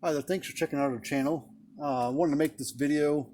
Hi there, thanks for checking out our channel. I wanted to make this video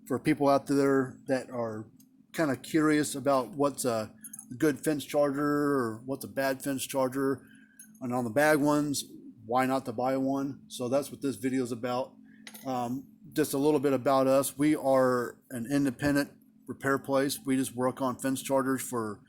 for people out there that are kind of curious about what's a good fence charger or what's a bad fence charger. And on the bad ones, why not to buy one? So that's what this video is about. Just a little bit about us. We are an independent repair place. We just work on fence chargers for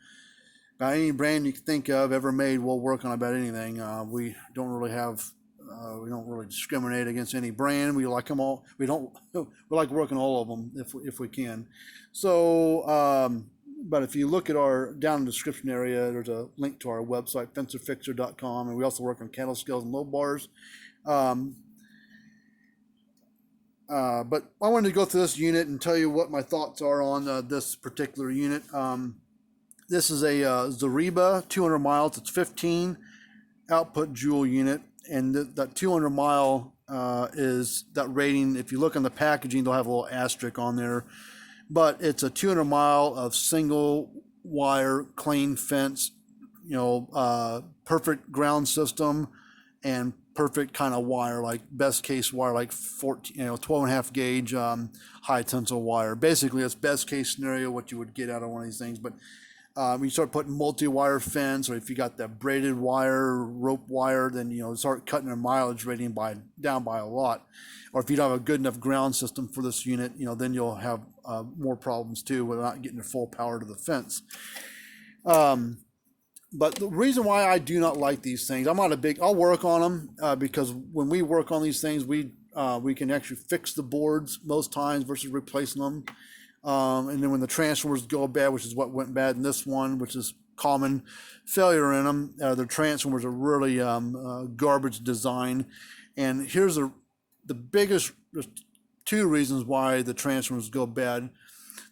about any brand you can think of ever made. We'll work on about anything. We don't really discriminate against any brand. We like them all. We like working all of them if we can. So, but if you look at down in the description area, there's a link to our website, fencerfixer.com, and we also work on cattle scales and low bars. But I wanted to go through this unit and tell you what my thoughts are on this particular unit. This is a Zareba 200 miles. It's 15 output joule unit. And that 200 mile is that rating. If you look on the packaging, they'll have a little asterisk on there, but it's a 200 mile of single wire clean fence, perfect ground system and perfect kind of wire, like best case wire, like 12 and a half gauge high tensile wire. Basically, it's best case scenario what you would get out of one of these things. But when you start putting multi-wire fence, or if you got that braided wire, rope wire, then start cutting their mileage rating down by a lot. Or if you don't have a good enough ground system for this unit, then you'll have more problems too with not getting the full power to the fence. But the reason why I do not like these things, I'll work on them because when we work on these things, we can actually fix the boards most times versus replacing them. And then when the transformers go bad, which is what went bad in this one, which is common failure in them, the transformers are really garbage design. And here's the biggest, there's two reasons why the transformers go bad.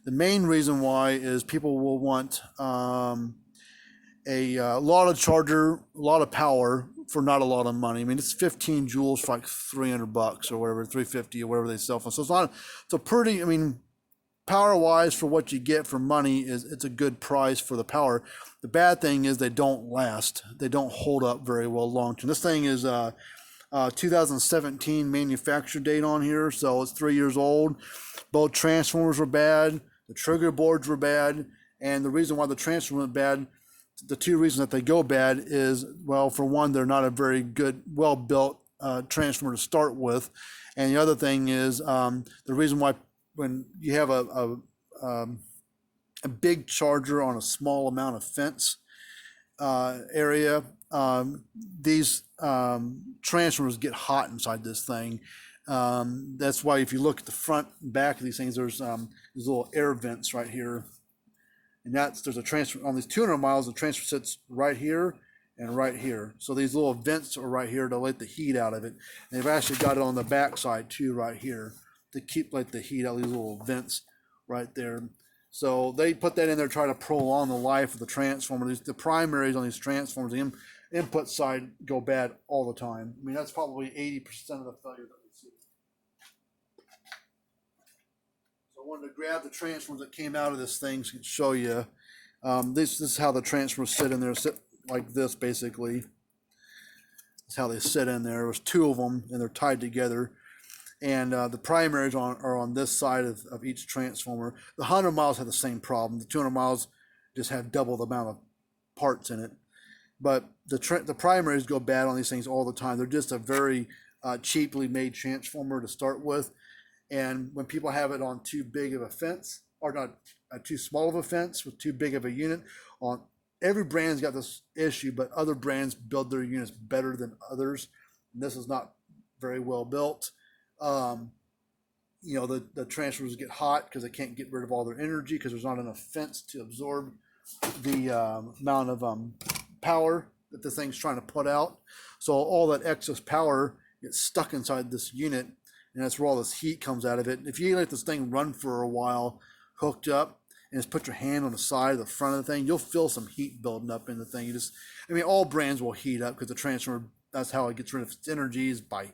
The main reason why is people will want a lot of charger, a lot of power for not a lot of money. I mean, it's 15 joules for like $300 or whatever, 350 or whatever they sell for. So it's a pretty, power wise, for what you get for money, it's a good price for the power. The bad thing is they don't last. They don't hold up very well long term. This thing is 2017 manufacture date on here, so it's 3 years old. Both transformers were bad, the trigger boards were bad, and the reason why the transformer went bad, the two reasons that they go bad is, well, for one, they're not a very good, well built transformer to start with, and the other thing is the reason why, when you have a big charger on a small amount of fence area, these transformers get hot inside this thing. That's why if you look at the front and back of these things, there's little air vents right here, and there's a transfer on these 200 miles. The transfer sits right here and right here. So these little vents are right here to let the heat out of it. And they've actually got it on the back side too, right here, to keep the heat out of these little vents right there. So they put that in there to try to prolong the life of the transformer. The primaries on these transformers, the input side, go bad all the time. That's probably 80% of the failure that we see. So I wanted to grab the transformers that came out of this thing so I can show you. This is how the transformers sit in there, sit like this basically. That's how they sit in there. There's two of them and they're tied together. And the primaries are on this side of each transformer. The 100 miles have the same problem. The 200 miles just have double the amount of parts in it. But the primaries go bad on these things all the time. They're just a very cheaply made transformer to start with. And when people have it on too big of a fence, or not too small of a fence with too big of a unit, every brand's got this issue, but other brands build their units better than others. And this is not very well built. The transformers get hot because they can't get rid of all their energy because there's not enough fence to absorb the amount of power that the thing's trying to put out. So all that excess power gets stuck inside this unit, and that's where all this heat comes out of it. If you let this thing run for a while hooked up and just put your hand on the side of the front of the thing, you'll feel some heat building up in the thing. All brands will heat up because the transformer, that's how it gets rid of its energy, is by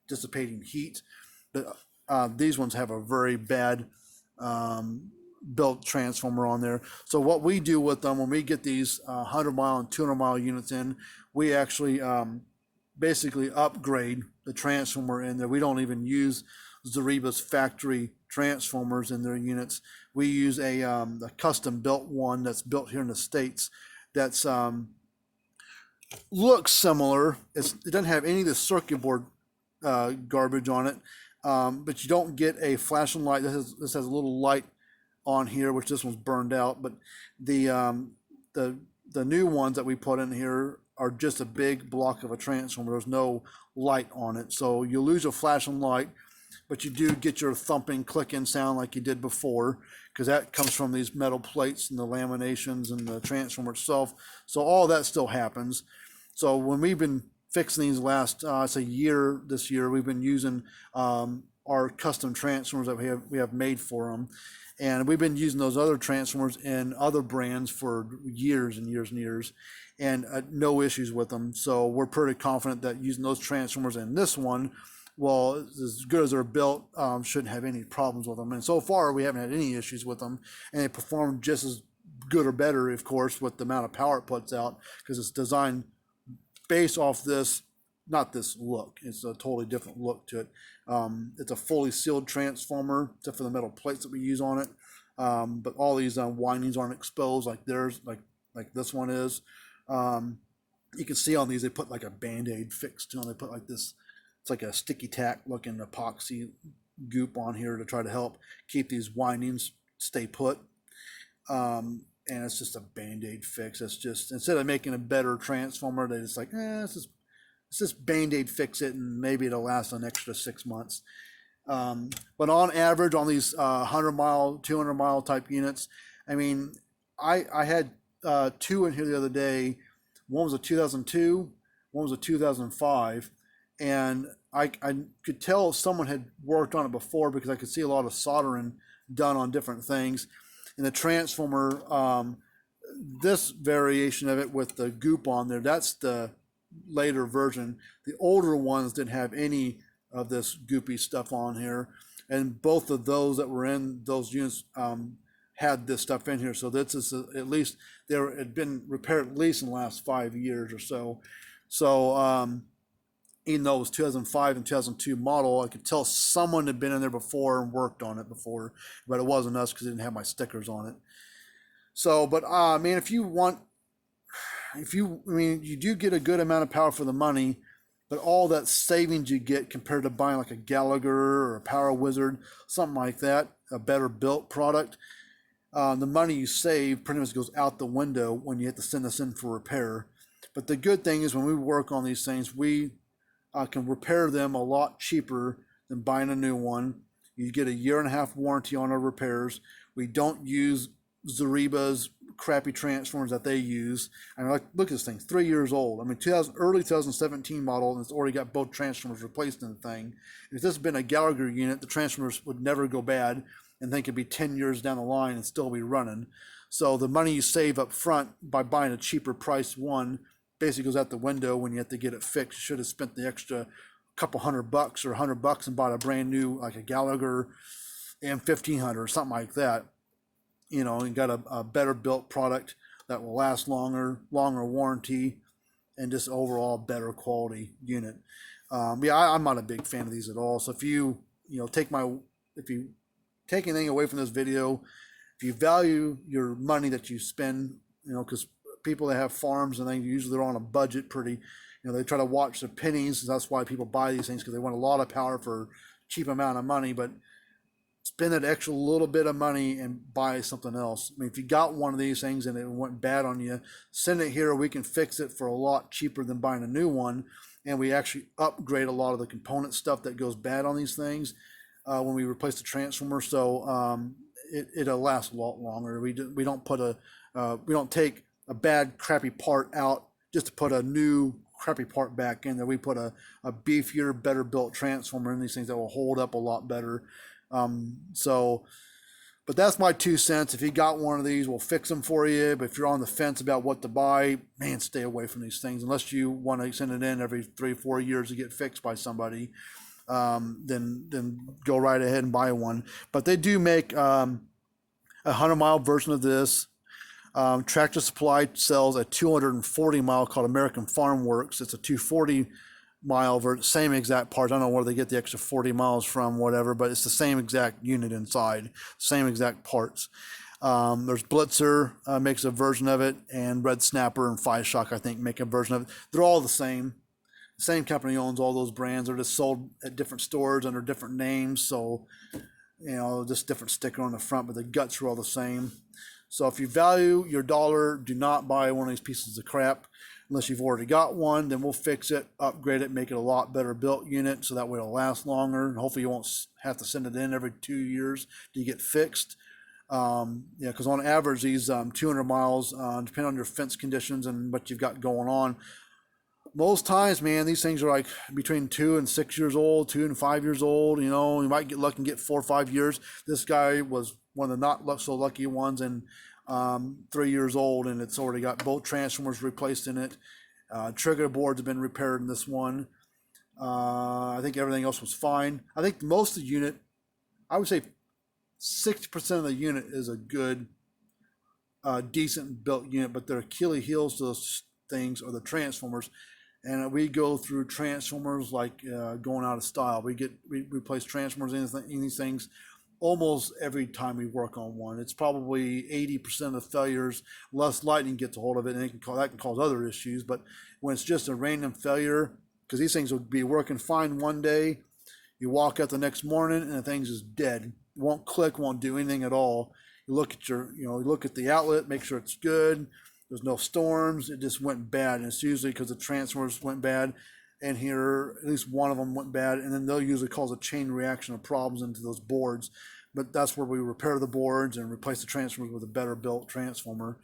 dissipating heat. But these ones have a very bad built transformer on there. So what we do with them, when we get these 100 mile and 200 mile units in, we actually basically upgrade the transformer in there. We don't even use Zareba's factory transformers in their units. We use a custom built one that's built here in the States that's looks similar. It doesn't have any of the circuit board garbage on it, but you don't get a flashing light. This has a little light on here, which this one's burned out, but the new ones that we put in here are just a big block of a transformer. There's no light on it, so you lose a flashing light, but you do get your thumping, clicking sound like you did before, because that comes from these metal plates and the laminations and the transformer itself. So all that still happens. So when we've been fixing these last, it's a year this year, we've been using our custom transformers that we have made for them. And we've been using those other transformers in other brands for years and years and years, and no issues with them. So we're pretty confident that using those transformers in this one, well, as good as they're built, shouldn't have any problems with them. And so far, we haven't had any issues with them, and they perform just as good or better, of course, with the amount of power it puts out, because it's designed based off this, not this look. It's a totally different look to it. It's a fully sealed transformer, except for the metal plates that we use on it. But all these windings aren't exposed like theirs, like this one is. You can see on these, they put like a Band-Aid fix to them. They put like this, it's like a sticky tack looking epoxy goop on here to try to help keep these windings stay put. And it's just a Band-Aid fix. It's just, instead of making a better transformer, they just like, it's just Band-Aid fix it, and maybe it'll last an extra 6 months. But on average, on these 100-mile, 200-mile type units, I mean, I had two in here the other day. One was a 2002, one was a 2005, and I could tell someone had worked on it before, because I could see a lot of soldering done on different things. And the transformer, this variation of it with the goop on there, that's the later version. The older ones didn't have any of this goopy stuff on here, and both of those that were in those units had this stuff in here. So this is at least, there had been repaired at least in the last 5 years or so. So even though it was 2005 and 2002 model, I could tell someone had been in there before and worked on it before, but it wasn't us because it didn't have my stickers on it. So, but I mean, you do get a good amount of power for the money, but all that savings you get compared to buying like a Gallagher or a Power Wizard, something like that, a better built product, the money you save pretty much goes out the window when you have to send this in for repair. But the good thing is when we work on these things, we can repair them a lot cheaper than buying a new one. You get a 1.5-year warranty on our repairs. We don't use Zareba's crappy transformers that they use. I mean, look at this thing, 3 years old. I mean, early 2017 model, and it's already got both transformers replaced in the thing. If this had been a Gallagher unit, the transformers would never go bad, and they could be 10 years down the line and still be running. So the money you save up front by buying a cheaper priced one basically goes out the window when you have to get it fixed. You should have spent the extra couple $100 or $100 and bought a brand new, like a Gallagher M1500 or something like that. You know, and got a better built product that will last longer warranty, and just overall better quality unit. I'm not a big fan of these at all. So if you take anything away from this video, if you value your money that you spend, because people that have farms and they're on a budget pretty, they try to watch their pennies. That's why people buy these things, because they want a lot of power for a cheap amount of money. But spend that extra little bit of money and buy something else. I mean, if you got one of these things and it went bad on you, send it here. We can fix it for a lot cheaper than buying a new one. And we actually upgrade a lot of the component stuff that goes bad on these things when we replace the transformer. So it'll last a lot longer. We don't take a bad, crappy part out just to put a new crappy part back in there. We put a beefier, better built transformer in these things that will hold up a lot better. But that's my 2 cents. If you got one of these, we'll fix them for you. But if you're on the fence about what to buy, man, stay away from these things. Unless you want to send it in every 3-4 years to get fixed by somebody, then go right ahead and buy one. But they do make a 100-mile version of this. Tractor Supply sells a 240-mile called American Farm Works. It's a 240 mile same exact parts. I don't know where they get the extra 40 miles from, whatever, but it's the same exact unit inside, same exact parts. There's Blitzer makes a version of it, and Red Snapper and Five Shock, I think, make a version of it. They're all the same. The same company owns all those brands. They're just sold at different stores under different names. So, you know, just different sticker on the front, but the guts are all the same. So if you value your dollar, do not buy one of these pieces of crap unless you've already got one. Then we'll fix it, upgrade it, make it a lot better built unit so that way it'll last longer. And hopefully you won't have to send it in every 2 years to get fixed. Yeah, because on average, these 200 miles, depending on your fence conditions and what you've got going on, most times, man, these things are like between 2 and 6 years old, 2 and 5 years old. You know, you might get lucky and get 4 or 5 years. This guy was one of the not so lucky ones, and 3 years old, and it's already got both transformers replaced in it. Trigger boards have been repaired in this one. I think everything else was fine. I think most of the unit, I would say 60% of the unit is a good, decent built unit, but their Achilles heels to those things are the transformers. And we go through transformers like going out of style. We replace transformers in these things almost every time we work on one. It's probably 80% of the failures, less lightning gets a hold of it, and that can cause other issues. But when it's just a random failure, because these things will be working fine one day, you walk out the next morning and the thing's just dead. It won't click, won't do anything at all. You look at look at the outlet, make sure it's good. There's no storms. It just went bad, and it's usually because the transformers went bad, and here at least one of them went bad, and then they'll usually cause a chain reaction of problems into those boards. But that's where we repair the boards and replace the transformers with a better built transformer.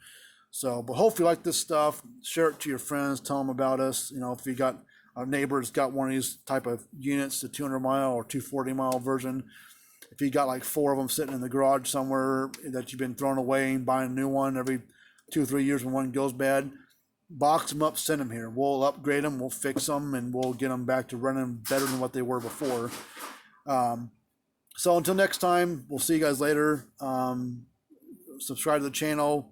So, but hopefully you like this stuff. Share it to your friends. Tell them about us. You know, if you got a neighbor that's got one of these type of units, the 200 mile or 240 mile version. If you got like 4 of them sitting in the garage somewhere that you've been throwing away and buying a new one every 2 or 3 years when one goes bad, box them up, send them here. We'll upgrade them, we'll fix them, and we'll get them back to running better than what they were before. So until next time, we'll see you guys later. Subscribe to the channel,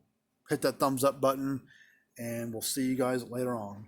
hit that thumbs up button, and we'll see you guys later on.